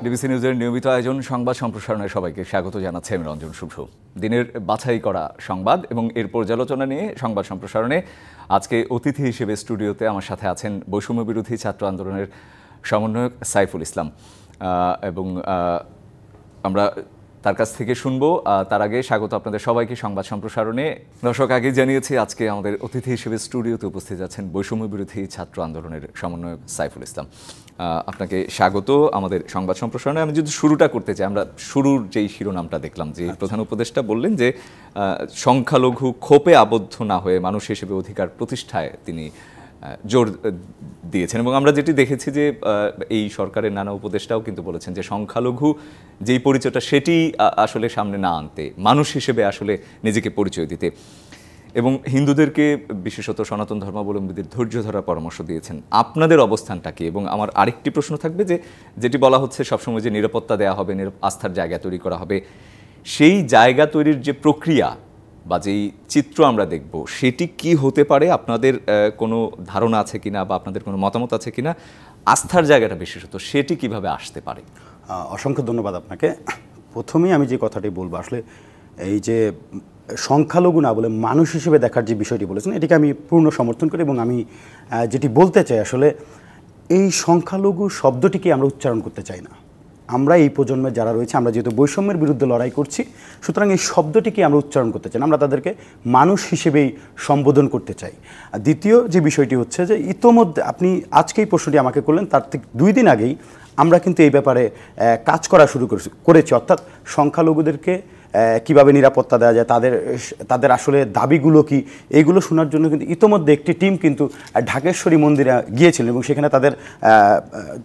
DBC নিউজের নিয়মিত আয়োজন সংবাদ সম্প্রসারণে সবাইকে স্বাগত জানাচ্ছি আমি রঞ্জন শুভ্র। দিনের বাছাই করা সংবাদ এবং এর পর্যালোচনা নিয়ে সংবাদ সম্প্রসারণে আজকে অতিথি হিসেবে স্টুডিওতে আমার সাথে আছেন বৈষম্য বিরোধী ছাত্র আন্দোলনের সমন্বয়ক সাইফুল ইসলাম এবং আমরা তার কাছ থেকে শুনবো। তার আগে স্বাগত আপনাদের সবাইকে সংবাদ সম্প্রসারণে। দর্শক, আগে জানিয়েছি আজকে আমাদের অতিথি হিসেবে স্টুডিওতে উপস্থিত আছেন বৈষম্য বিরোধী ছাত্র আন্দোলনের সমন্বয়ক সাইফুল ইসলাম। আপনাকে স্বাগত আমাদের সংবাদ সম্প্রসারণে। আমি যদি শুরুটা করতে চাই, আমরা শুরুর যেই শিরোনামটা দেখলাম যে প্রধান উপদেষ্টা বললেন যে সংখ্যালঘু ক্ষোভে আবদ্ধ না হয়ে মানুষ হিসেবে অধিকার প্রতিষ্ঠায় তিনি জোর দিয়েছেন এবং আমরা যেটি দেখেছি যে এই সরকারের নানা উপদেষ্টাও কিন্তু বলেছেন যে সংখ্যালঘু যেই পরিচয়টা সেটি আসলে সামনে না আনতে, মানুষ হিসেবে আসলে নিজেকে পরিচয় দিতে, এবং হিন্দুদেরকে বিশেষত সনাতন ধর্মাবলম্বীদের ধৈর্য ধরার পরামর্শ দিয়েছেন। আপনাদের অবস্থানটা কি? এবং আমার আরেকটি প্রশ্ন থাকবে যে যেটি বলা হচ্ছে সবসময় যে নিরাপত্তা দেওয়া হবে, আস্থার জায়গা তৈরি করা হবে, সেই জায়গা তৈরির যে প্রক্রিয়া বা যেই চিত্র আমরা দেখব সেটি কি হতে পারে? আপনাদের কোনো ধারণা আছে কিনা বা আপনাদের কোনো মতামত আছে কিনা? আস্থার জায়গাটা বিশেষত সেটি কিভাবে আসতে পারে? অসংখ্য ধন্যবাদ আপনাকে। প্রথমেই আমি যে কথাটি বলবো, আসলে এই যে সংখ্যালঘু না বলে মানুষ হিসেবে দেখার যে বিষয়টি বলেছেন এটিকে আমি পূর্ণ সমর্থন করি এবং আমি যেটি বলতে চাই, আসলে এই সংখ্যালঘু শব্দটিকে আমরা উচ্চারণ করতে চাই না। আমরা এই প্রজন্মের যারা রয়েছে, আমরা যেহেতু বৈষম্যের বিরুদ্ধে লড়াই করছি, সুতরাং এই শব্দটিকে আমরা উচ্চারণ করতে চাই না, আমরা তাদেরকে মানুষ হিসেবেই সম্বোধন করতে চাই। দ্বিতীয় যে বিষয়টি হচ্ছে যে ইতোমধ্যে আপনি আজকেই প্রশ্নটি আমাকে করলেন, তার থেকে 2 দিন আগেই আমরা কিন্তু এই ব্যাপারে কাজ করা শুরু করেছি, অর্থাৎ সংখ্যালঘুদেরকে কীভাবে নিরাপত্তা দেওয়া যায়, তাদের আসলে দাবিগুলো কি, এইগুলো শোনার জন্য কিন্তু ইতোমধ্যে একটি টিম কিন্তু ঢাকেশ্বরী মন্দিরে গিয়েছিলেন এবং সেখানে তাদের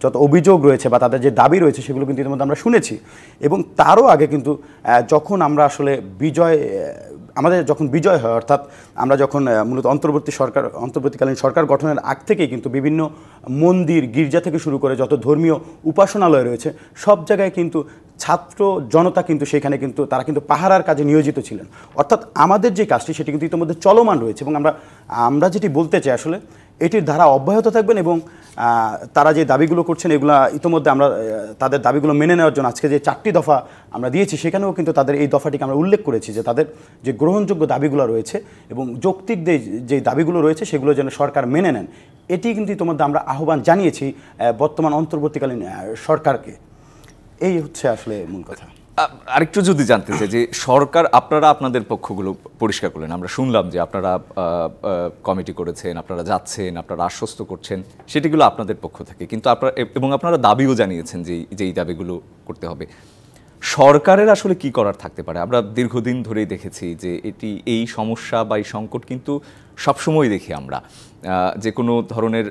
যত অভিযোগ রয়েছে বা তাদের যে দাবি রয়েছে সেগুলো কিন্তু ইতিমধ্যে আমরা শুনেছি। এবং তারও আগে কিন্তু যখন আমরা আসলে আমাদের যখন বিজয় হয়, অর্থাৎ আমরা যখন মূলত অন্তর্বর্তীকালীন সরকার গঠনের আগ থেকেই কিন্তু বিভিন্ন মন্দির, গির্জা থেকে শুরু করে যত ধর্মীয় উপাসনালয় রয়েছে সব জায়গায় কিন্তু ছাত্র জনতা কিন্তু সেখানে কিন্তু তারা কিন্তু পাহারার কাজে নিয়োজিত ছিলেন। অর্থাৎ আমাদের যে কাজটি সেটি কিন্তু ইতিমধ্যে চলমান রয়েছে এবং আমরা যেটি বলতে চাই, আসলে এটির ধারা অব্যাহত থাকবেন এবং তারা যে দাবিগুলো করছেন এগুলো ইতিমধ্যে আমরা তাদের দাবিগুলো মেনে নেওয়ার জন্য আজকে যে 4টি দফা আমরা দিয়েছি সেখানেও কিন্তু তাদের এই দফাটিকে আমরা উল্লেখ করেছি যে তাদের যে গ্রহণযোগ্য দাবিগুলো রয়েছে এবং যৌক্তিক যে দাবিগুলো রয়েছে সেগুলো যেন সরকার মেনে নেন, এটি কিন্তু ইতিমধ্যে আমরা আহ্বান জানিয়েছি বর্তমান অন্তর্বর্তীকালীন সরকারকে। এই হচ্ছে আসলে মূল কথা। আরেকটু যদি জানতে চাই যে সরকার, আপনারা আপনাদের পক্ষগুলো পরিষ্কার করলেন, আমরা শুনলাম যে আপনারা কমিটি করেছেন, আপনারা যাচ্ছেন, আপনারা আশ্বস্ত করছেন, সেটিগুলো আপনাদের পক্ষ থেকে, কিন্তু আপনারা দাবিও জানিয়েছেন যে এই দাবিগুলো করতে হবে। সরকারের আসলে কি করার থাকতে পারে? আমরা দীর্ঘদিন ধরেই দেখেছি যে এই সমস্যা বা এই সংকট কিন্তু সবসময় দেখি আমরা, যে কোনো ধরনের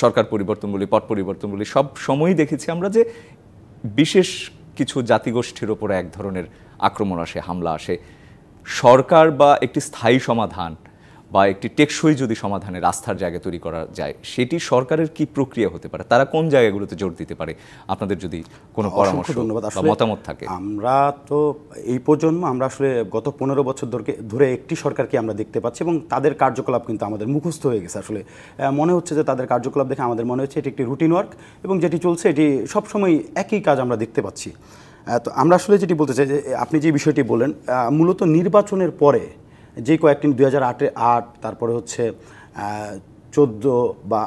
সরকার পরিবর্তন বলি, পট পরিবর্তন বলি, সব সময়ই দেখেছি আমরা যে বিশেষ কিছু জাতিগোষ্ঠীর ওপরে এক ধরনের আক্রমণ আসে, হামলা আসে। সরকার বা একটি স্থায়ী সমাধান বা একটি টেকসই যদি সমাধানের আস্থার জায়গা তৈরি করা যায়, সেটি সরকারের কি প্রক্রিয়া হতে পারে? তারা কোন জায়গাগুলোতে জোর দিতে পারে? আপনাদের যদি কোনো পরামর্শ বা মতামত থাকে। আমরা তো এই প্রজন্ম, আমরা আসলে গত 15 বছর ধরে একটি সরকারকে আমরা দেখতে পাচ্ছি এবং তাদের কার্যকলাপ কিন্তু আমাদের মুখস্থ হয়ে গেছে। আসলে মনে হচ্ছে যে তাদের কার্যকলাপ দেখে আমাদের মনে হচ্ছে এটি একটি রুটিন ওয়ার্ক এবং যেটি চলছে এটি সবসময় একই কাজ আমরা দেখতে পাচ্ছি। তো আমরা আসলে যেটি বলতে চাই যে আপনি যে বিষয়টি বললেন, মূলত নির্বাচনের পরে যে কয়েকটি 2008 তারপরে হচ্ছে 14 বা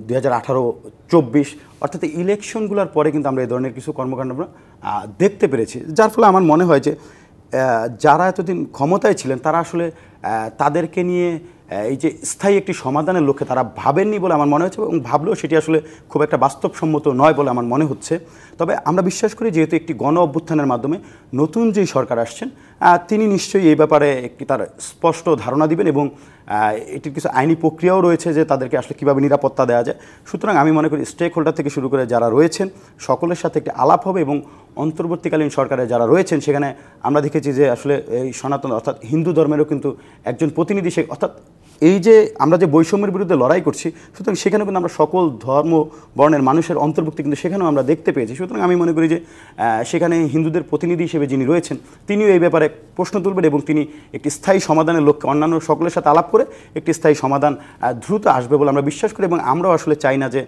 2018-24 অর্থাৎ ইলেকশনগুলোর পরে কিন্তু আমরা এই ধরনের কিছু কর্মকাণ্ড আমরা দেখতে পেরেছি, যার ফলে আমার মনে হয় যে যারা এতদিন ক্ষমতায় ছিলেন তারা আসলে তাদেরকে নিয়ে এই যে স্থায়ী একটি সমাধানের লক্ষ্যে তারা ভাবেননি বলে আমার মনে হচ্ছে এবং ভাবলেও সেটি আসলে খুব একটা বাস্তবসম্মত নয় বলে আমার মনে হচ্ছে। তবে আমরা বিশ্বাস করি যেহেতু একটি গণ অভ্যুত্থানের মাধ্যমে নতুন যেই সরকার আসছেন তিনি নিশ্চয়ই এই ব্যাপারে একটি তার স্পষ্ট ধারণা দিবেন এবং এটির কিছু আইনি প্রক্রিয়াও রয়েছে যে তাদেরকে আসলে কীভাবে নিরাপত্তা দেওয়া যায়। সুতরাং আমি মনে করি স্টেক হোল্ডার থেকে শুরু করে যারা রয়েছেন সকলের সাথে একটি আলাপ হবে এবং অন্তর্বর্তীকালীন সরকারে যারা রয়েছেন সেখানে আমরা দেখেছি যে আসলে এই সনাতন অর্থাৎ হিন্দু ধর্মেরও কিন্তু একজন প্রতিনিধি, অর্থাৎ এই যে আমরা যে বৈষম্যের বিরুদ্ধে লড়াই করছি, সুতরাং সেখানেও কিন্তু আমরা সকল ধর্ম বর্ণের মানুষের অন্তর্ভুক্তি কিন্তু সেখানেও আমরা দেখতে পেয়েছি। সুতরাং আমি মনে করি যে সেখানে হিন্দুদের প্রতিনিধি হিসেবে যিনি রয়েছেন তিনিও এই ব্যাপারে প্রশ্ন তুলবেন এবং তিনি একটি স্থায়ী সমাধানের লক্ষ্যে অন্যান্য সকলের সাথে আলাপ করে একটি স্থায়ী সমাধান দ্রুত আসবে বলে আমরা বিশ্বাস করি এবং আমরাও আসলে চাই না যে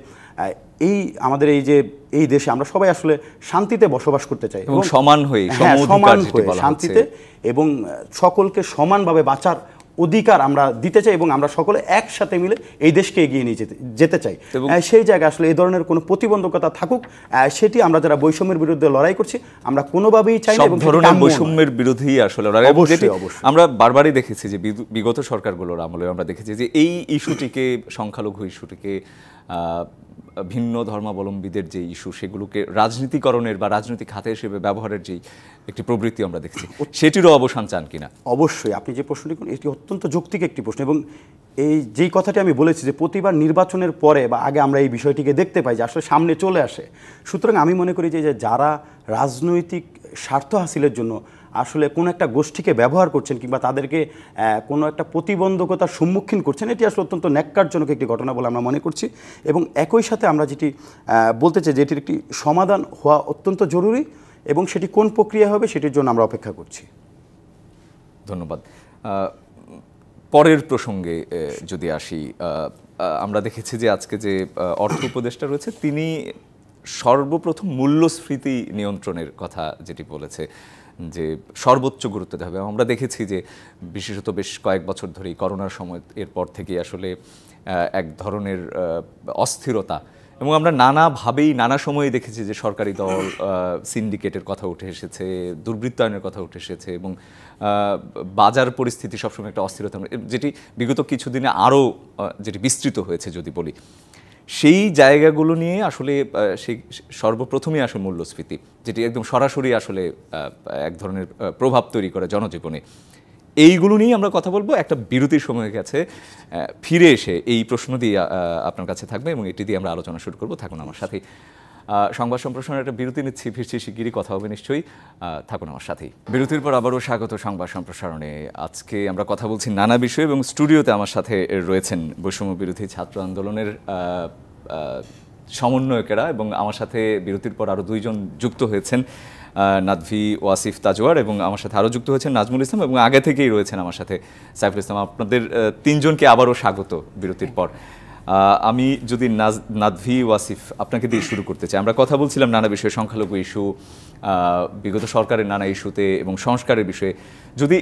এই আমাদের এই যে এই দেশে আমরা সবাই আসলে শান্তিতে বসবাস করতে চাই এবং সমান হয়ে সমান হয়ে শান্তিতে এবং সকলকে সমানভাবে বাঁচার অধিকার আমরা দিতে চাই এবং আমরা সকলে একসাথে মিলে এই দেশকে এগিয়ে নিয়ে যেতে চাই। সেই জায়গায় আসলে এই ধরনের কোনো প্রতিবন্ধকতা থাকুক সেটি আমরা যারা বৈষম্যের বিরুদ্ধে লড়াই করছি আমরা কোনোভাবেই চাই না। এবং ধরনের বৈষম্যের বিরোধী আসলে লড়াই, আমরা বারবারই দেখেছি যে বিগত সরকারগুলোর আমলে আমরা দেখেছি যে এই ইস্যুটিকে, সংখ্যালঘু ইস্যুটিকে, ভিন্ন ধর্মাবলম্বীদের যে ইস্যু সেগুলোকে রাজনীতিকরণের বা রাজনৈতিক খাতে হিসেবে ব্যবহারের যেই একটি প্রবৃত্তি আমরা দেখছি, সেটিরও অবসান চান কিনা? অবশ্যই, আপনি যে প্রশ্নটি করেন এটি অত্যন্ত যৌক্তিক একটি প্রশ্ন এবং এই যেই কথাটি আমি বলেছি যে প্রতিবার নির্বাচনের পরে বা আগে আমরা এই বিষয়টিকে দেখতে পাই যে আসলে সামনে চলে আসে। সুতরাং আমি মনে করি যে যারা রাজনৈতিক স্বার্থ হাসিলের জন্য আসলে কোনো একটা গোষ্ঠীকে ব্যবহার করছেন কিংবা তাদেরকে কোনো একটা প্রতিবন্ধকতার সম্মুখীন করছেন, এটি আসলে অত্যন্ত ন্যাক্কারজনক একটি ঘটনা বলে আমরা মনে করছি। এবং একই সাথে আমরা যেটি বলতে চাই যে এটির একটি সমাধান হওয়া অত্যন্ত জরুরি এবং সেটি কোন প্রক্রিয়া হবে সেটির জন্য আমরা অপেক্ষা করছি। ধন্যবাদ। পরের প্রসঙ্গে যদি আসি, আমরা দেখেছি যে আজকে যে অর্থ উপদেষ্টা রয়েছে তিনি সর্বপ্রথম মূল্যস্ফীতি নিয়ন্ত্রণের কথা যেটি বলেছে যে সর্বোচ্চ গুরুত্ব দেওয়া হবে। আমরা দেখেছি যে বিশেষত বেশ কয়েক বছর ধরেই করোনার সময় এরপর থেকে আসলে এক ধরনের অস্থিরতা এবং আমরা নানাভাবেই নানা সময়ে দেখেছি যে সরকারি দল সিন্ডিকেটের কথা উঠে এসেছে, দুর্বৃত্তায়নের কথা উঠে এসেছে এবং বাজার পরিস্থিতি সবসময় একটা অস্থিরতা, যেটি বিগত কিছুদিনে আরও যেটি বিস্তৃত হয়েছে যদি বলি। সেই জায়গাগুলো নিয়ে আসলে সেই সর্বপ্রথমই আসে মূল্যস্ফীতি, যেটি একদম সরাসরি আসলে এক ধরনের প্রভাব তৈরি করে জনজীবনে। এইগুলো নিয়ে আমরা কথা বলবো। একটা বিরতির সময় গেছে, ফিরে এসে এই প্রশ্ন দিয়ে আপনার কাছে থাকবে এবং এটি দিয়ে আমরা আলোচনা শুরু করবো। থাকুন আমার সাথেই। সংবাদ সম্প্রসারণের একটা বিরতি নিচ্ছি, ফিরছি শিগগিরই, কথা হবে নিশ্চয়ই, থাকুন আমার সাথেই। বিরতির পর আবারও স্বাগত সংবাদ সম্প্রসারণে। আজকে আমরা কথা বলছি নানা বিষয় এবং স্টুডিওতে আমার সাথে রয়েছেন বৈষম্য বিরোধী ছাত্র আন্দোলনের সমন্বয়কেরা এবং আমার সাথে বিরতির পর আরও দুইজন যুক্ত হয়েছেন, নাদভি ওয়াসিফ তাজওয়ার, এবং আমার সাথে আরও যুক্ত হয়েছেন নাজমুল ইসলাম এবং আগে থেকেই রয়েছেন আমার সাথে সাইফুল ইসলাম। আপনাদের তিনজনকে আবারও স্বাগত বিরতির পর। আমি যদি নাদভি ওয়াসিফ আপনাকে দিয়ে শুরু করতে চাই। আমরা কথা বলছিলাম নানা বিষয়ে, সংখ্যালঘু ইস্যু, বিগত সরকারের নানা ইস্যুতে এবং সংস্কারের বিষয়ে। যদি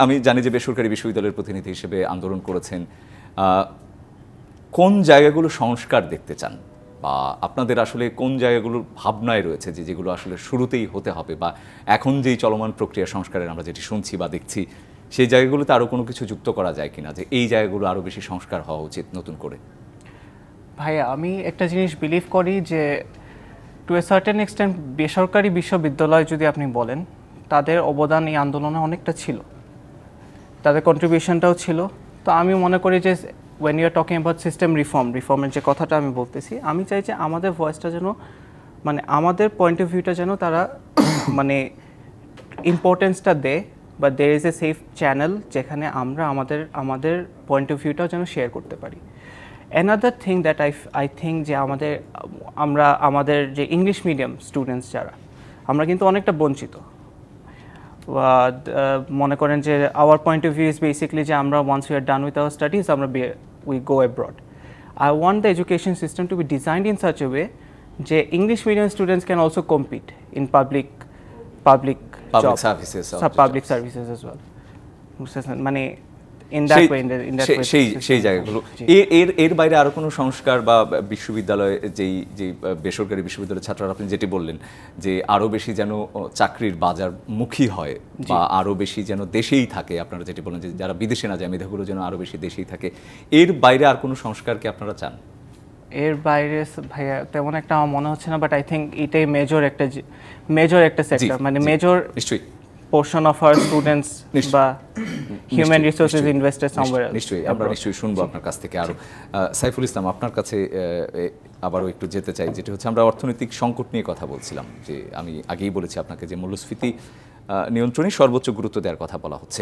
আমি জানি যে বেসরকারি বিশ্ববিদ্যালয়ের প্রতিনিধি হিসেবে আন্দোলন করেছেন, কোন জায়গাগুলো সংস্কার দেখতে চান বা আপনাদের আসলে কোন জায়গাগুলোর ভাবনায় রয়েছে যে যেগুলো আসলে শুরুতেই হতে হবে, বা এখন যেই চলমান প্রক্রিয়া সংস্কারের আমরা যেটি শুনছি বা দেখছি সেই জায়গাগুলোতে আরও কোনো কিছু যুক্ত করা যায় কিনা, যে এই জায়গাগুলো আরও বেশি সংস্কার হওয়া উচিত নতুন করে? ভাইয়া, আমি একটা জিনিস বিলিভ করি যে টু এ সার্টেন এক্সটেন্ট বেসরকারি বিশ্ববিদ্যালয় যদি আপনি বলেন, তাদের অবদান এই আন্দোলনে অনেকটা ছিল, তাদের কন্ট্রিবিউশনটাও ছিল। তো আমি মনে করি যে when you are talking about system রিফর্মের যে কথাটা আমি বলতেছি, আমি চাই যে আমাদের ভয়েসটা যেন, মানে আমাদের পয়েন্ট অফ ভিউটা যেন তারা মানে ইম্পর্টেন্সটা দেয়, বা there is a safe channel যেখানে আমরা আমাদের পয়েন্ট অফ ভিউটাও যেন শেয়ার করতে পারি। Another thing that I think যে আমাদের যে ইংলিশ মিডিয়াম স্টুডেন্টস যারা, আমরা কিন্তু অনেকটা বঞ্চিত। মনে করেন যে our point of view is basically যে আমরা once we are done with our studies we go abroad. I want the education system to be designed in such a way যে English medium students can also compete in public services as well. মানে সেই জায়গাগুলো এর বাইরে আরো কোনো সংস্কার বা বিশ্ববিদ্যালয়ে যেই বেসরকারি বিশ্ববিদ্যালয়ের ছাত্ররা আপনি যেটি বললেন যে আরো বেশি যেন চাকরির বাজার মুখী হয় বা আরো বেশি যেন দেশেই থাকে, আপনারা যেটি বললেন যে যারা বিদেশে না যায় মেধাগুলো যেন আরো বেশি দেশেই থাকে, এর বাইরে আর কোনো সংস্কার কি আপনারা চান? এর বাইরে ভাইয়া তেমন একটা আমার মনে হচ্ছে না, বাট আই থিঙ্ক এটাই মেজর একটা সেক্টর, মানে মেজর নিশ্চয়ই portion of our students বা human resources invested somewhere else. নিশ্চয়ই আমরা নিশ্চয়ই শুনবো আপনার কাছ থেকে আরো। সাইফুল ইসলাম, আপনার কাছে আবারও একটু যেতে চাই, যেটা হচ্ছে আমরা অর্থনৈতিক সংকট নিয়ে কথা বলছিলাম, যে আমি আগেই বলেছি আপনাকে যে মূল্যস্ফীতি নিয়ন্ত্রণে সর্বোচ্চ গুরুত্ব দেওয়ার কথা বলা হচ্ছে।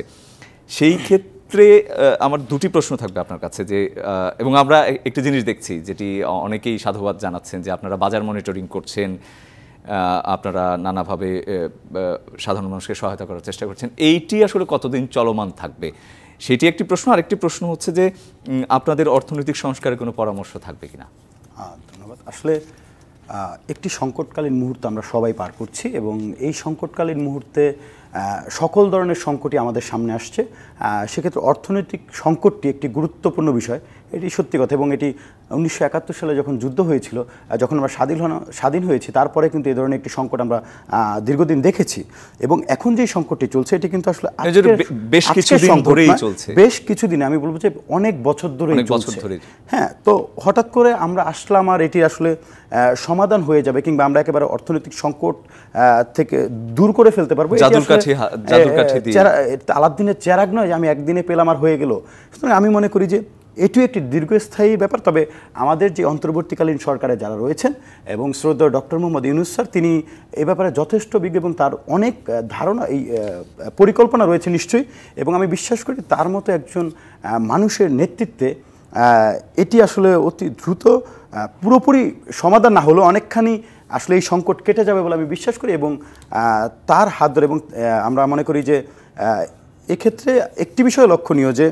সেই ক্ষেত্রে আমার দুটি প্রশ্ন থাকবে আপনার কাছে, যে এবং আমরা একটা জিনিস দেখছি যেটি অনেকেই সাধুবাদ জানাচ্ছেন যে আপনারা বাজার মনিটরিং করছেন, আপনারা নানাভাবে সাধারণ মানুষকে সহায়তা করার চেষ্টা করছেন। এইটি আসলে কতদিন চলমান থাকবে সেটি একটি প্রশ্ন। আরেকটি প্রশ্ন হচ্ছে যে আপনাদের অর্থনৈতিক সংস্কারের কোনো পরামর্শ থাকবে কিনা? ধন্যবাদ। আসলে একটি সংকটকালীন মুহূর্ত আমরা সবাই পার করছি এবং এই সংকটকালীন মুহূর্তে সকল ধরনের সংকটই আমাদের সামনে আসছে। সেক্ষেত্রে অর্থনৈতিক সংকটটি একটি গুরুত্বপূর্ণ বিষয়, এটি সত্যি কথা। এবং এটি 1971 সালে যখন যুদ্ধ হয়েছিল, যখন আমরা স্বাধীন হয়েছি, তারপরে কিন্তু এই ধরনের একটি সংকট আমরা দীর্ঘদিন দেখেছি। এবং এখন যে সংকটটি চলছে এটি কিন্তু আসলে বেশ কিছুদিন ধরেই চলছে, বেশ কিছুদিন, আমি বলবো যে অনেক বছর ধরেই চলছে। হ্যাঁ, তো হঠাৎ করে আমরা আসলাম আর এটি আসলে সমাধান হয়ে যাবে কিংবা আমরা একেবারে অর্থনৈতিক সংকট থেকে দূর করে ফেলতে পারবো, আলাদিনের চেরাগ নয় যে আমি একদিনে পেলাম আর হয়ে গেল। সুতরাং আমি মনে করি যে এটিও একটি দীর্ঘস্থায়ী ব্যাপার। তবে আমাদের যে অন্তর্বর্তীকালীন সরকারে যারা রয়েছেন এবং শ্রদ্ধেয় ডক্টর মোহাম্মদ ইউনূস স্যার, তিনি এ ব্যাপারে যথেষ্ট বিজ্ঞ এবং তার অনেক ধারণা, এই পরিকল্পনা রয়েছে নিশ্চয়ই। এবং আমি বিশ্বাস করি তার মতো একজন মানুষের নেতৃত্বে এটি আসলে অতি দ্রুত পুরোপুরি সমাধান না হলেও অনেকখানি আসলে এই সংকট কেটে যাবে বলে আমি বিশ্বাস করি। এবং তার হাত ধরে, এবং আমরা মনে করি যে এক্ষেত্রে একটি বিষয় লক্ষণীয় যে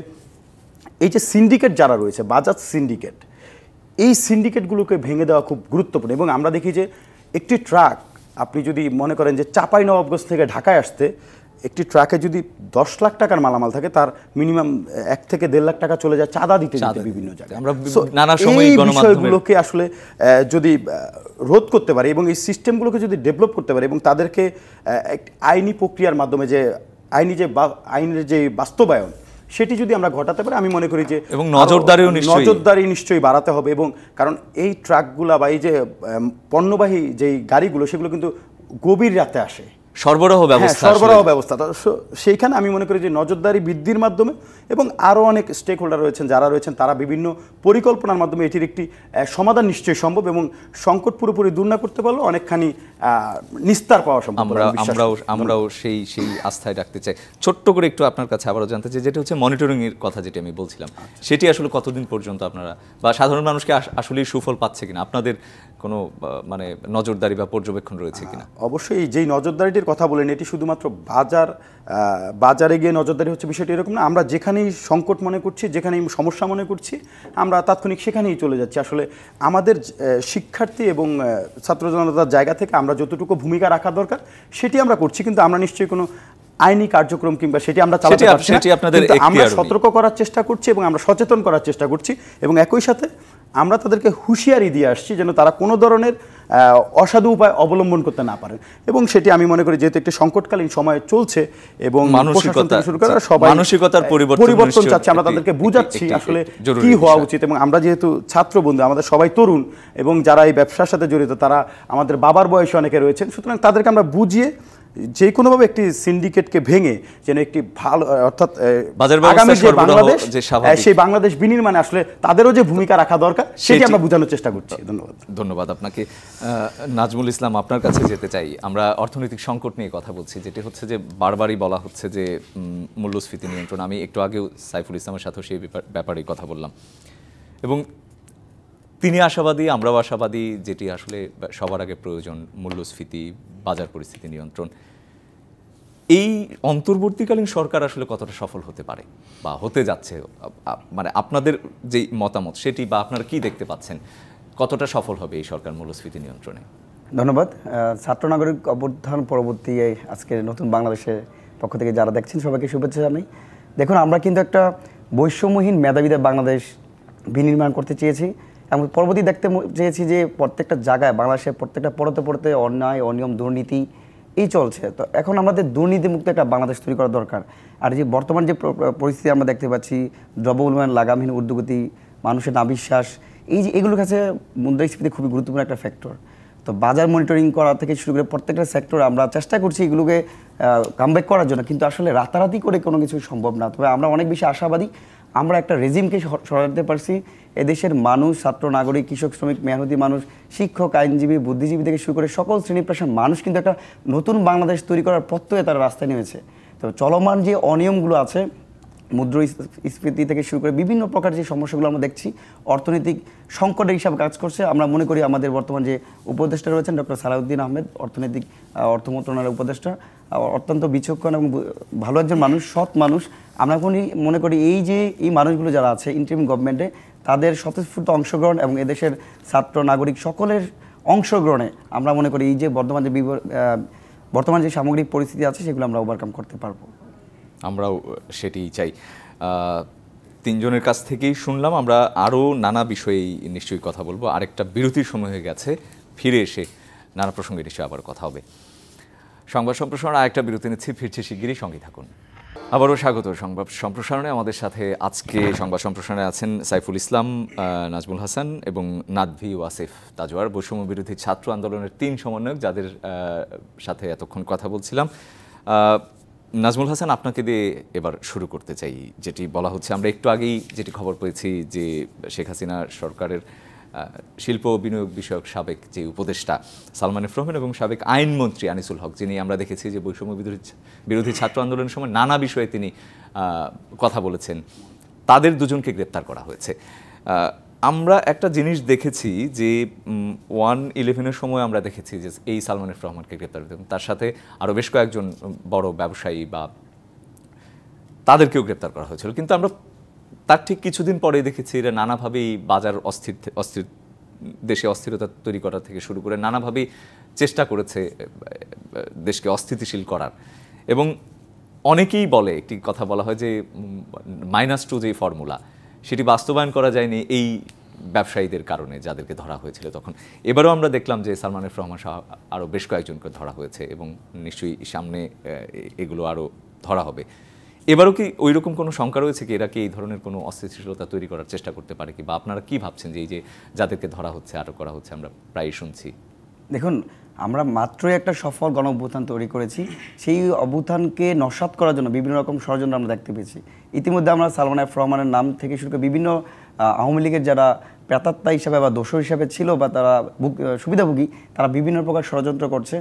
এই যে সিন্ডিকেট যারা রয়েছে, বাজাজ সিন্ডিকেট, এই সিন্ডিকেটগুলোকে ভেঙে দেওয়া খুব গুরুত্বপূর্ণ। এবং আমরা দেখি যে একটি ট্রাক, আপনি যদি মনে করেন যে চাঁপাইনবাবগঞ্জ থেকে ঢাকায় আসতে একটি ট্রাকে যদি 10 লাখ টাকার মালামাল থাকে, তার মিনিমাম 1 থেকে 1.5 লাখ টাকা চলে যায় চাঁদা দিতে বিভিন্ন জায়গায়। এই বিষয়গুলোকে আসলে যদি রোধ করতে পারে এবং এই সিস্টেমগুলোকে যদি ডেভেলপ করতে পারে এবং তাদেরকে আইনি প্রক্রিয়ার মাধ্যমে যে আইনের যে বাস্তবায়ন, সেটি যদি আমরা ঘটাতে পারি, আমি মনে করি যে এবং নজরদারি নিশ্চয়ই বাড়াতে হবে। এবং কারণ এই ট্রাকগুলা বা এই যে পণ্যবাহী যেই গাড়িগুলো, সেগুলো কিন্তু গভীর রাতে আসে, সরবরাহ ব্যবস্থা। সেইখানে আমি মনে করি যে নজরদারি বৃদ্ধির মাধ্যমে এবং আরও অনেক স্টেক হোল্ডার রয়েছেন যারা রয়েছেন, তারা বিভিন্ন পরিকল্পনার মাধ্যমে এটির একটি সমাধান নিশ্চয়ই সম্ভব। এবং সংকট পুরোপুরি দূর না করতে পারলেও অনেকখানি নিস্তার পাওয়া সম্ভব। আমরাও সেই আস্থায় রাখতে চাই। ছোট্ট করে একটু আপনার কাছে আবারও জানতে চাই, যেটা হচ্ছে মনিটরিং এর কথা যেটা আমি বলছিলাম, সেটি আসলে কতদিন পর্যন্ত আপনারা বা সাধারণ মানুষকে আসলেই সুফল পাচ্ছে কিনা, আপনাদের কোনো মানে নজরদারি বা পর্যবেক্ষণ রয়েছে কিনা? অবশ্যই যেই নজরদারিটির কথা বলেন, এটি শুধুমাত্র বাজারে গিয়ে নজরদারি হচ্ছে বিষয়টি এরকম না। আমরা যেখানেই সংকট মনে করছি, যেখানেই সমস্যা মনে করছি, আমরা তাৎক্ষণিক সেখানেই চলে যাচ্ছি। আসলে আমাদের শিক্ষার্থী এবং ছাত্র জনতার জায়গা থেকে আমরা যতটুকু ভূমিকা রাখা দরকার সেটি আমরা করছি, কিন্তু আমরা নিশ্চয়ই কোনো আইনি কার্যক্রম কিংবা সেটি আমরা চালাতে পারছি না। আমরা সতর্ক করার চেষ্টা করছি এবং আমরা সচেতন করার চেষ্টা করছি এবং একই সাথে আমরা তাদেরকে হুঁশিয়ারি দিয়ে আসছি যেন তারা কোনো ধরনের অসাধু উপায় অবলম্বন করতে না পারেন। এবং সেটি আমি মনে করি যেহেতু একটি সংকটকালীন সময় চলছে এবং মানসিকতার পরিবর্তন চাচ্ছে, আমরা তাদেরকে বুঝাচ্ছি আসলে কি হওয়া উচিত। এবং আমরা যেহেতু ছাত্র বন্ধু, আমাদের সবাই তরুণ এবং যারা এই ব্যবসার সাথে জড়িত, তারা আমাদের বাবার বয়সে অনেকে রয়েছেন। সুতরাং তাদেরকে আমরা বুঝিয়ে যে কোনোভাবে একটি সিন্ডিকেটকে ভেঙে যেন একটি ভালো, অর্থাৎ আগামী যে বাংলাদেশ, সেই বাংলাদেশ বিনির্মাণে আসলে তাদেরও যে ভূমিকা রাখা দরকার সেটি আমরা বোঝানোর চেষ্টা করছি। ধন্যবাদ আপনাকে। নাজমুল ইসলাম, আপনার কাছে যেতে চাই। আমরা অর্থনৈতিক সংকট নিয়ে কথা বলছি, যেটি হচ্ছে যে বারবারই বলা হচ্ছে যে মূল্যস্ফীতি নিয়ন্ত্রণ। আমি একটু আগেও সাইফুল ইসলামের সাথেও সেই ব্যাপারেই কথা বললাম এবং তিনি আশাবাদী, আমরাও আশাবাদী, যেটি আসলে সবার আগে প্রয়োজন মূল্যস্ফীতি, বাজার পরিস্থিতি নিয়ন্ত্রণ। এই অন্তর্বর্তীকালীন সরকার আসলে কতটা সফল হতে পারে বা হতে যাচ্ছে, মানে আপনাদের যে মতামত সেটি বা আপনারা কি দেখতে পাচ্ছেন, কতটা সফল হবে এই সরকার মূল্যস্ফীতি নিয়ন্ত্রণে? ধন্যবাদ। ছাত্র নাগরিক অভ্যুত্থান পরবর্তী আজকের নতুন বাংলাদেশের পক্ষ থেকে যারা দেখছেন সবাইকে শুভেচ্ছা জানাই। দেখুন, আমরা কিন্তু একটা বৈষম্যহীন মেধাবীদের বাংলাদেশ বিনির্মাণ করতে চেয়েছি এবং পরবর্তী দেখতে চেয়েছি যে প্রত্যেকটা জায়গায় বাংলাদেশের প্রত্যেকটা পড়তে অন্যায়, অনিয়ম, দুর্নীতি এই চলছে। তো এখন আমাদের দুর্নীতিমুক্ত একটা বাংলাদেশ তৈরি করা দরকার। আর যে বর্তমান যে পরিস্থিতি আমরা দেখতে পাচ্ছি, দ্রব্যমূল্যায়ন, লাগামহীন ঊর্ধ্বগতি, মানুষের নাবিশ্বাস, এই যে এগুলোর কাছে মুদ্রাস্ফীতি খুবই গুরুত্বপূর্ণ একটা ফ্যাক্টর। তো বাজার মনিটরিং করা থেকে শুরু করে প্রত্যেকটা সেক্টর আমরা চেষ্টা করছি এগুলোকে কামব্যাক করার জন্য, কিন্তু আসলে রাতারাতি করে কোনো কিছু সম্ভব না। তবে আমরা অনেক বেশি আশাবাদী, আমরা একটা রেজিমকে সরাতে পারছি। এদেশের মানুষ, ছাত্র নাগরিক, কৃষক, শ্রমিক, মেহনতি মানুষ, শিক্ষক, আইনজীবী, বুদ্ধিজীবী থেকে শুরু করে সকল শ্রেণী পেশার মানুষ কিন্তু একটা নতুন বাংলাদেশ তৈরি করার প্রত্যয়ে তারা রাস্তায় নেমেছে। তো চলমান যে অনিয়মগুলো আছে, মুদ্রাস্ফীতি থেকে শুরু করে বিভিন্ন প্রকার যে সমস্যাগুলো আমরা দেখছি, অর্থনৈতিক সংকটের হিসাবে কাজ করছে। আমরা মনে করি আমাদের বর্তমান যে উপদেষ্টা রয়েছেন ডক্টর সালাউদ্দিন আহমেদ, অর্থ মন্ত্রণালয়ের উপদেষ্টা, অত্যন্ত বিচক্ষণ এবং ভালো একজন মানুষ, সৎ মানুষ। আমরা মনে করি এই যে এই মানুষগুলো যারা আছে ইন্টারিম গভর্নমেন্টে, তাদের স্বতঃস্ফূর্ত অংশগ্রহণ এবং এদেশের ছাত্র নাগরিক সকলের অংশগ্রহণে আমরা মনে করি এই যে বর্তমান যে সামগ্রিক পরিস্থিতি আছে সেগুলো আমরা ওভারকাম করতে পারবো। আমরাও সেটিই চাই। তিনজনের কাছ থেকেই শুনলাম, আমরা আরও নানা বিষয়েই নিশ্চয়ই কথা বলবো। আরেকটা বিরতির সময় হয়ে গেছে, ফিরে এসে নানা প্রসঙ্গে নিশ্চয়ই আবার কথা হবে। সংবাদ সম্প্রসারণ আরেকটা বিরতি নিচ্ছি, ফিরছে শিগগিরই, সঙ্গে থাকুন। আবারও স্বাগত সংবাদ সম্প্রসারণে। আমাদের সাথে আজকে সংবাদ সম্প্রসারণে আছেন সাইফুল ইসলাম, নাজমুল হাসান এবং নাদভি ওয়াসিফ তাজওয়ার, বৈষম্য বিরোধী ছাত্র আন্দোলনের 3 সমন্বয়ক, যাদের সাথে এতক্ষণ কথা বলছিলাম। নাজমুল হাসান, আপনাকে দিয়ে এবার শুরু করতে চাই। যেটি বলা হচ্ছে, আমরা একটু আগেই যেটি খবর পেয়েছি যে শেখ হাসিনা সরকারের শিল্প ও বিনিয়োগ বিষয়ক সাবেক যে উপদেষ্টা সালমান এফ রহমান এবং সাবেক আইনমন্ত্রী আনিসুল হক, যিনি আমরা দেখেছি যে বৈষম্য বিরোধী ছাত্র আন্দোলনের সময় নানা বিষয়ে তিনি কথা বলেছেন, তাদের দুজনকে গ্রেপ্তার করা হয়েছে। আমরা একটা জিনিস দেখেছি যে 1/11-এর সময় আমরা দেখেছি যে এই সালমান এফ রহমানকে গ্রেপ্তার করতে, তার সাথে আরও বেশ কয়েকজন বড় ব্যবসায়ী বা তাদেরকেও গ্রেপ্তার করা হয়েছিল। কিন্তু আমরা তার ঠিক কিছুদিন পরে দেখেছি এরা নানাভাবেই বাজার দেশে অস্থিরতা তৈরি করা থেকে শুরু করে নানাভাবেই চেষ্টা করেছে দেশকে অস্থিতিশীল করার। এবং অনেকেই বলে, একটি কথা বলা হয় যে -2 যে ফর্মুলা, সেটি বাস্তবায়ন করা যায়নি এই ব্যবসায়ীদের কারণে, যাদেরকে ধরা হয়েছিল তখন। এবারও আমরা দেখলাম যে সালমান এফ রহমান সহ আরও বেশ কয়েকজনকে ধরা হয়েছে এবং নিশ্চয়ই সামনে এগুলো আরও ধরা হবে। এবারও কি ওই রকম কোনো শঙ্কা রয়েছে কি এরা কি এই ধরনের কোনো অস্থিতিশীলতা তৈরি করার চেষ্টা করতে পারে কি, বা আপনারা কি ভাবছেন যে এই যে যাদেরকে ধরা হচ্ছে, আটক করা হচ্ছে, আমরা প্রায়ই শুনছি? দেখুন, আমরা মাত্রই একটা সফল গণ অভ্যুত্থান তৈরি করেছি। সেই অভ্যুত্থানকে নস্যাৎ করার জন্য বিভিন্ন রকম ষড়যন্ত্র আমরা দেখতে পেয়েছি। ইতিমধ্যে আমরা সালমান এফ রহমানের নাম থেকে শুরু করে বিভিন্ন আওয়ামী লীগের যারা প্রেতাত্মা হিসাবে বা দোষর হিসাবে ছিল বা তারা সুবিধাভোগী, তারা বিভিন্ন প্রকার ষড়যন্ত্র করছে।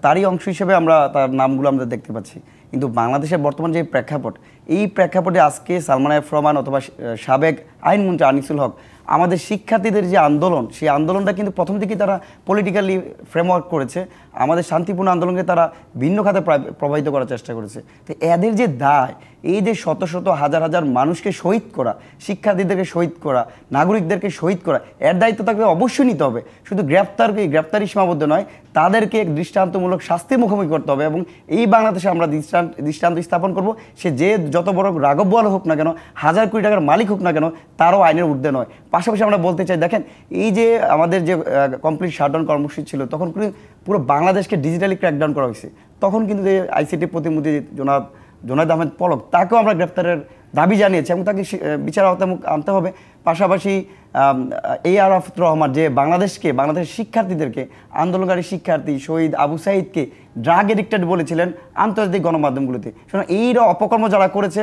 তারই অংশ হিসেবে আমরা তার নামগুলো আমরা দেখতে পাচ্ছি। কিন্তু বাংলাদেশের বর্তমান যে প্রেক্ষাপট, এই প্রেক্ষাপটে আজকে সালমান এফ রহমান অথবা সাবেক আইনমন্ত্রী আনিসুল হক, আমাদের শিক্ষার্থীদের যে আন্দোলন, সেই আন্দোলনটা কিন্তু প্রথম থেকেই তারা পলিটিক্যালি ফ্রেমওয়ার্ক করেছে। আমাদের শান্তিপূর্ণ আন্দোলনকে তারা ভিন্ন খাতে প্রভাবিত করার চেষ্টা করেছে। তো এদের যে দায়, এই যে শত শত হাজার হাজার মানুষকে শহীদ করা, শিক্ষার্থীদেরকে শহীদ করা, নাগরিকদেরকে শহীদ করা, এর দায়িত্ব তাকে অবশ্যই নিতে হবে। শুধু গ্রেপ্তারি সীমাবদ্ধ নয়, তাদেরকে দৃষ্টান্তমূলক শাস্তির মুখোমুখি করতে হবে। এবং এই বাংলাদেশে আমরা দৃষ্টান্ত স্থাপন করব, সে যে যত বড় রাঘব বোয়াল হোক না কেন, 1000 কোটি টাকার মালিক হোক না কেন, তারও আইনের ঊর্ধ্বে নয়। পাশাপাশি আমরা বলতে চাই, দেখেন, এই যে আমাদের যে কমপ্লিট শাটডাউন কর্মসূচি ছিল, তখন পুরো বাংলাদেশকে ডিজিটালি ক্র্যাকডাউন করা হয়েছে। তখন কিন্তু যে আইসিটি প্রতিমন্ত্রী জোনায়েদ আহমেদ পলক, তাকেও আমরা গ্রেপ্তারের দাবি জানিয়েছি এবং তাকে বিচার আওতায় আনতে হবে। পাশাপাশি AR রহমান, যে বাংলাদেশের শিক্ষার্থীদেরকে, আন্দোলনকারী শিক্ষার্থী শহীদ আবু সাঈদকে ড্রাগ এডিক্টেড বলেছিলেন আন্তর্জাতিক গণমাধ্যমগুলোতে। সুতরাং এই অপকর্ম যারা করেছে,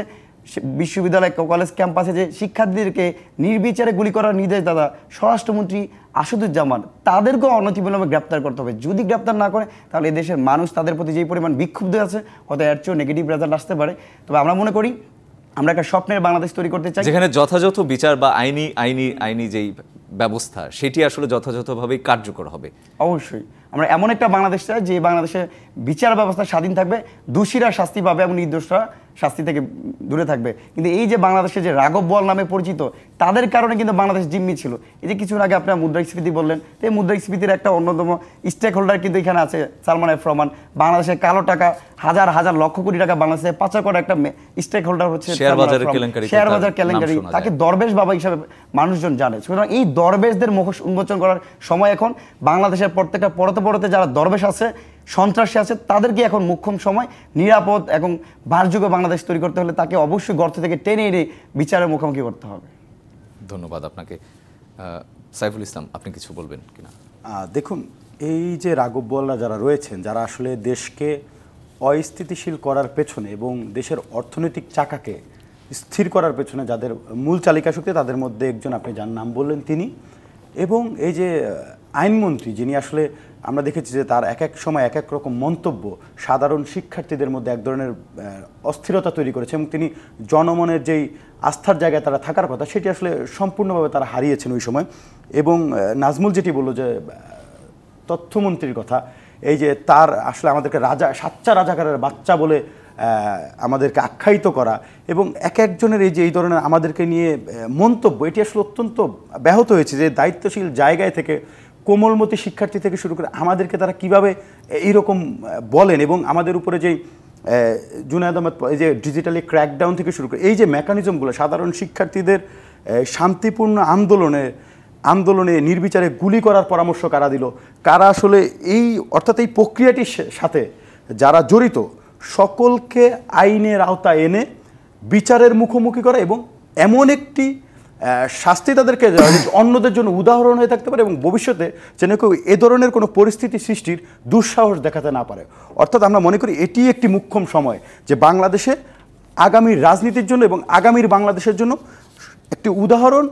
বিশ্ববিদ্যালয় কলেজ ক্যাম্পাসে যে শিক্ষার্থীদেরকে নির্বিচারে গুলি করার নির্দেশ দাদা স্বরাষ্ট্রমন্ত্রী আসাদুজ্জামান, তাদেরকেও অনতিবিলম্বে গ্রেপ্তার করতে হবে। যদি গ্রেপ্তার না করে, তাহলে এই দেশের মানুষ তাদের প্রতি যেই পরিমাণ বিক্ষুব্ধ আছে, হয়তো এর চেয়েও নেগেটিভ রেজাল্ট আসতে পারে। তবে আমরা মনে করি আমরা একটা স্বপ্নের বাংলাদেশ তৈরি করতে চাই, যেখানে যথাযথ বিচার বা আইনি যেই ব্যবস্থা, সেটি আসলে যথাযথভাবেই কার্যকর হবে। অবশ্যই আমরা এমন একটা বাংলাদেশ চাই যে বাংলাদেশে বিচার ব্যবস্থা স্বাধীন থাকবে, দোষীরা শাস্তি পাবে এবং নির্দোষরা শাস্তি থেকে দূরে থাকবে। কিন্তু এই যে বাংলাদেশে যে রাঘব বোয়াল নামে পরিচিত, তাদের কারণে কিন্তু বাংলাদেশ জিম্মি ছিল। এই যে কিছুদিন আগে আপনার মুদ্রাস্ফীতি বললেন, তো এই মুদ্রাস্ফীতির একটা অন্যতম স্টেক হোল্ডার কিন্তু এখানে আছে সালমান এফ রহমান। বাংলাদেশের কালো টাকা হাজার হাজার লক্ষ কোটি টাকা বাংলাদেশে পাচার করার একটা স্টেক হোল্ডার হচ্ছে শেয়ার বাজার কেলেঙ্কারি। তাকে দরবেশ বাবা হিসাবে মানুষজন জানে। সুতরাং এই দরবেশদের মুখোশ উন্মোচন করার সময় এখন। বাংলাদেশের প্রত্যেকটা পরতে যারা দরবেশ আছে, সন্ত্রাসী আছে, তাদেরকে এখন মুখ্যম সময়। নিরাপদ এবং বাসযোগ্য বাংলাদেশ তৈরি করতে হলে তাকে অবশ্যই গর্ত থেকে টেনে এনে বিচারের মুখোমুখি করতে হবে। ধন্যবাদ আপনাকে। সাইফুল ইসলাম, আপনি কিছু বলবেন কিনা? দেখুন, এই যে রাঘব বোয়ালরা যারা রয়েছেন, যারা আসলে দেশকে অস্থিতিশীল করার পেছনে এবং দেশের অর্থনৈতিক চাকাকে স্থির করার পেছনে যাদের মূল চালিকা শক্তি, তাদের মধ্যে একজন, আপনি যার নাম বললেন, তিনি। এবং এই যে আইনমন্ত্রী, যিনি আসলে আমরা দেখেছি যে তার এক এক সময় এক এক রকম মন্তব্য সাধারণ শিক্ষার্থীদের মধ্যে এক ধরনের অস্থিরতা তৈরি করেছে এবং তিনি জনমনের যেই আস্থার জায়গায় তারা থাকার কথা, সেটি আসলে সম্পূর্ণভাবে তারা হারিয়েছেন ওই সময়। এবং নাজমুল যেটি বলল যে তথ্যমন্ত্রীর কথা, এই যে তার আসলে আমাদেরকে রাজা সাচ্চা রাজাকারের বাচ্চা বলে আমাদেরকে আখ্যায়িত করা এবং এক একজনের এই ধরনের আমাদেরকে নিয়ে মন্তব্য, এটি আসলে অত্যন্ত ব্যাহত হয়েছে যে দায়িত্বশীল জায়গায় থেকে কোমলমতি শিক্ষার্থী থেকে শুরু করে আমাদেরকে তারা কিভাবে এইরকম বলেন এবং আমাদের উপরে যেই জুনায়েদ আহমেদ এই যে ডিজিটালি ক্র্যাকডাউন থেকে শুরু করে এই যে মেকানিজমগুলো সাধারণ শিক্ষার্থীদের শান্তিপূর্ণ আন্দোলনে নির্বিচারে গুলি করার পরামর্শ কারা দিল, কারা আসলে অর্থাৎ এই প্রক্রিয়াটির সাথে যারা জড়িত সকলকে আইনের আওতায় এনে বিচারের মুখোমুখি করা এবং এমন একটি শাস্তি তাদেরকে অন্যদের জন্য উদাহরণ হয়ে থাকতে পারে এবং ভবিষ্যতে যেন কেউ এ ধরনের কোনো পরিস্থিতি সৃষ্টির দুঃসাহস দেখাতে না পারে। অর্থাৎ আমরা মনে করি এটি একটি মুখ্যম সময় যে বাংলাদেশে আগামীর রাজনীতির জন্য এবং আগামীর বাংলাদেশের জন্য একটি উদাহরণ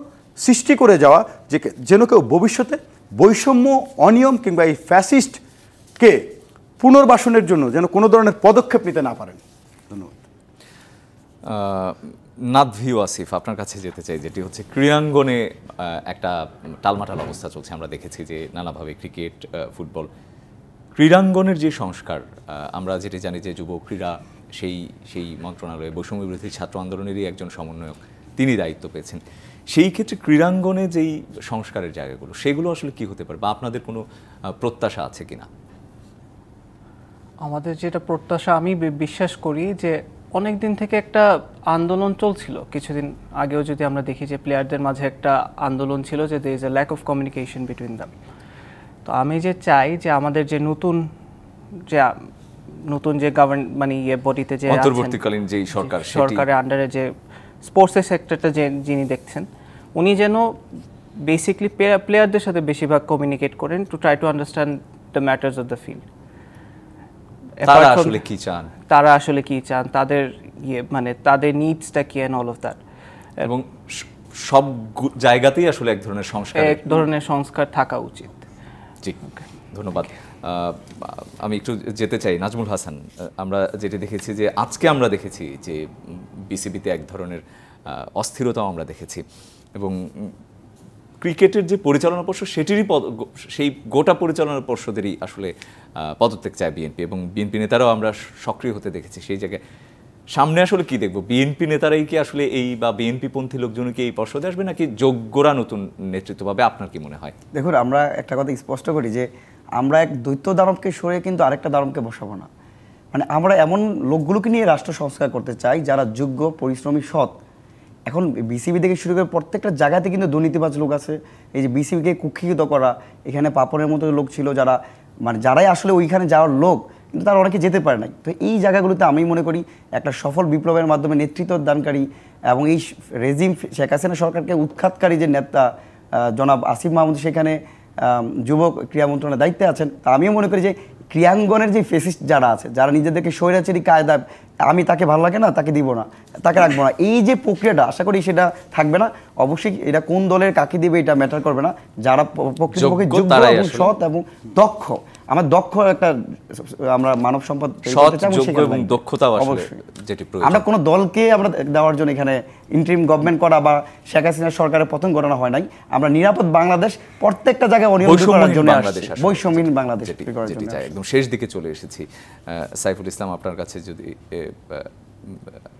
সৃষ্টি করে যাওয়া যে যেন কেউ ভবিষ্যতে বৈষম্য, অনিয়ম কিংবা এই ফ্যাসিস্টকে পুনর্বাসনের জন্য যেন কোনো ধরনের পদক্ষেপ নিতে না পারেন। ধন্যবাদ। নাদভি ওয়াসিফ, আপনার কাছে যেতে চাই, যেটি হচ্ছে ক্রীড়াঙ্গনে একটা টালমাটাল অবস্থা চলছে। আমরা দেখেছি যে নানাভাবে ক্রিকেট, ফুটবল, ক্রীড়াঙ্গনের যে সংস্কার, আমরা যেটি জানি যে যুব ক্রীড়া সেই মন্ত্রণালয়ে বৈষম্য বিরোধী ছাত্র আন্দোলনেরই একজন সমন্বয়ক তিনি দায়িত্ব পেয়েছেন। সেই ক্ষেত্রে ক্রীড়াঙ্গনে যেই সংস্কারের জায়গাগুলো সেগুলো আসলে কি হতে পারে বা আপনাদের কোনো প্রত্যাশা আছে কিনা? আমাদের যেটা প্রত্যাশা, আমি বিশ্বাস করি যে অনেক দিন থেকে একটা আন্দোলন চলছিল। কিছুদিন আগেও যদি আমরা দেখি যে প্লেয়ারদের মাঝে একটা আন্দোলন ছিল যে there is a lack of communication between them। তো আমি যে চাই যে আমাদের যে নতুন যে মানে বডিতে যে অন্তর্বর্তীকালীন যেই সরকারের আন্ডারে যে স্পোর্টসের সেক্টরটা যিনি দেখছেন, উনি যেন বেসিকলি প্লেয়ারদের সাথে বেশিরভাগ কমিউনিকেট করেন to try to understand the matters of the field. তারা আসলে কি চান, তাদের মানে তাদের নিডসটা কি এন্ড অল অফ দ্যাট, এবং সব জায়গাতেই আসলে এক ধরনের সংস্কার থাকা উচিত। জি, ধন্যবাদ। আমি একটু যেতে চাই নাজমুল হাসান। আমরা যেটা দেখেছি যে আজকে আমরা দেখেছি যে বিসিবিতে এক ধরনের অস্থিরতাও আমরা দেখেছি এবং ক্রিকেটের যে পরিচালনা পর্ষদ সেই গোটা পরিচালনা পর্ষদেরই আসলে পদত্যাগ চায় বিএনপি এবং বিএনপি নেতারাও আমরা সক্রিয় হতে দেখেছি সেই জায়গায়। সামনে আসলে কি দেখব? বিএনপি নেতারাই কি আসলে বা বিএনপি পন্থী লোকজন কি এই পর্ষদে আসবে নাকি যোগ্যরা নতুন নেতৃত্ব পাবে? আপনার কি মনে হয়? দেখুন, আমরা একটা কথা স্পষ্ট করি যে আমরা এক দ্বৈত দানবকে সরিয়ে কিন্তু আরেকটা দানবকে বসাবো না। মানে আমরা এমন লোকগুলোকে নিয়ে রাষ্ট্র সংস্কার করতে চাই যারা যোগ্য, পরিশ্রমী, সৎ। এখন বিসিবি থেকে শুরু করে প্রত্যেকটা জায়গাতে কিন্তু দুর্নীতিবাজ লোক আছে। এই যে বিসিবিকে কুক্ষিগত করা, এখানে পাপনের মতো লোক ছিল যারাই আসলে ওইখানে যাওয়ার লোক, কিন্তু তারা অনেকে যেতে পারে নাই। তো এই জায়গাগুলোতে আমি মনে করি একটা সফল বিপ্লবের মাধ্যমে নেতৃত্ব দানকারী এবং এই রেজিম শেখ হাসিনা সরকারকে উৎখাতকারী যে নেতা জনাব আসিফ মাহমুদ সেখানে যুব ক্রীড়া মন্ত্রণালয়ের দায়িত্বে আছেন। তা আমিও মনে করি যে ক্রীড়াঙ্গনের যে ফেসিস্ট যারা আছে, যারা নিজেদেরকে স্বৈরাচারী কায়দা, আমি তাকে ভালো লাগে না, তাকে দিব না, তাকে রাখবো না, এই যে প্রক্রিয়াটা আশা করি সেটা থাকবে না। অবশ্যই এটা কোন দলের কাকে দিবে এটা ম্যাটার করবে না। যারা প্রকৃতপক্ষে যোগ্য এবং সৎ এবং দক্ষ, আমার দক্ষ একটা আমরা মানব সম্পদ আমরা কোনো দলকে আমরা দেওয়ার জন্য এখানে ইন্টারিম গভর্নমেন্ট করা বা শেখ হাসিনার সরকারের পতন ঘটানো হয় নাই। আমরা নিরাপদ বাংলাদেশ প্রত্যেকটা জায়গায় অনিয়ম করার জন্য বৈষম্যহীন বাংলাদেশ একদম শেষ দিকে চলে এসেছি। সাইফুল ইসলাম, আপনার কাছে যদি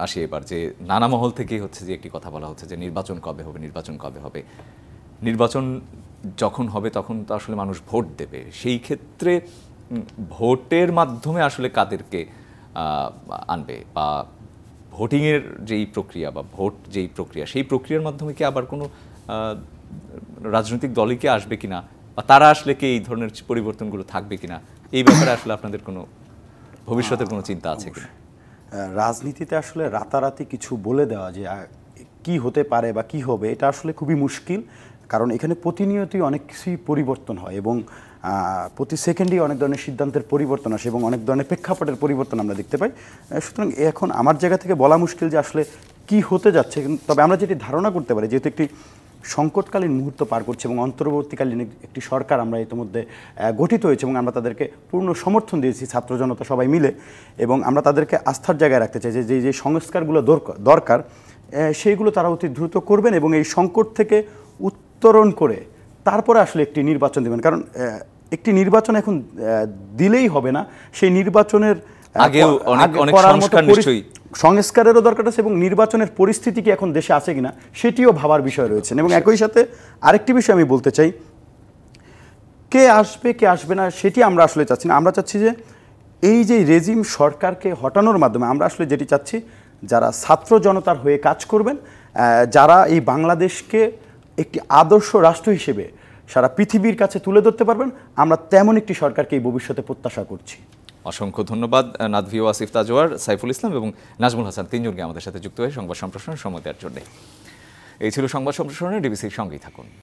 আসি এবার, যে নানা মহল থেকেই হচ্ছে যে একটি কথা বলা হচ্ছে যে নির্বাচন কবে হবে। নির্বাচন যখন হবে তখন তো আসলে মানুষ ভোট দেবে। সেই ক্ষেত্রে ভোটের মাধ্যমে আসলে কাদেরকে আনবে বা ভোটিংয়ের যেই প্রক্রিয়া বা ভোট যেই প্রক্রিয়া, সেই প্রক্রিয়ার মাধ্যমে কি আবার কোনো রাজনৈতিক দলই কি আসবে কিনা বা তারা আসলে কি এই ধরনের পরিবর্তনগুলো থাকবে কিনা, এই ব্যাপারে আসলে আপনাদের কোনো ভবিষ্যতের কোনো চিন্তা আছে কিনা? রাজনীতিতে আসলে রাতারাতি কিছু বলে দেওয়া যে কি হতে পারে বা কি হবে, এটা আসলে খুবই মুশকিল। কারণ এখানে প্রতিনিয়তই অনেক কিছুই পরিবর্তন হয় এবং প্রতি সেকেন্ডেই অনেক ধরনের সিদ্ধান্তের পরিবর্তন আসে এবং অনেক ধরনের প্রেক্ষাপটের পরিবর্তন আমরা দেখতে পাই। সুতরাং এখন আমার জায়গা থেকে বলা মুশকিল যে আসলে কি হতে যাচ্ছে। তবে আমরা যেটি ধারণা করতে পারি, যেহেতু একটি সংকটকালীন মুহূর্ত পার করছে এবং অন্তর্বর্তীকালীন একটি সরকার আমরা ইতিমধ্যে গঠিত হয়েছে এবং আমরা তাদেরকে পূর্ণ সমর্থন দিয়েছি ছাত্র জনতা সবাই মিলে, এবং আমরা তাদেরকে আস্থার জায়গায় রাখতে চাই যে যে সংস্কারগুলো দরকার সেইগুলো তারা অতি দ্রুত করবেন এবং এই সংকট থেকে উত্তরণ করে তারপরে আসলে একটি নির্বাচন দেবেন। কারণ একটি নির্বাচন এখন দিলেই হবে না, সেই নির্বাচনের আগেও অনেক করার মতো সংস্কার নিশ্চয়ই সংস্কারেরও দরকার আছে এবং নির্বাচনের পরিস্থিতি কি এখন দেশে আছে কিনা সেটিও ভাবার বিষয় রয়েছে। এবং একই সাথে আরেকটি বিষয় আমি বলতে চাই, কে আসবে না সেটি আমরা আসলে চাচ্ছি না। আমরা চাচ্ছি যে এই যে রেজিম সরকারকে হটানোর মাধ্যমে আমরা আসলে যেটি চাচ্ছি, যারা ছাত্র জনতার হয়ে কাজ করবেন, যারা এই বাংলাদেশকে একটি আদর্শ রাষ্ট্র হিসেবে সারা পৃথিবীর কাছে তুলে ধরতে পারবেন, আমরা তেমন একটি সরকারকে এই ভবিষ্যতে প্রত্যাশা করছি। অসংখ্য ধন্যবাদ নাদভি ও আসিফ তাজওয়ার, সাইফুল ইসলাম এবং নাজমুল হাসান, তিনজনকে আমাদের সাথে যুক্ত হয়ে সংবাদ সম্প্রসারণের সময় দেওয়ার জন্য। এই ছিল সংবাদ সম্প্রসারণে, ডিবিসির সঙ্গেই থাকুন।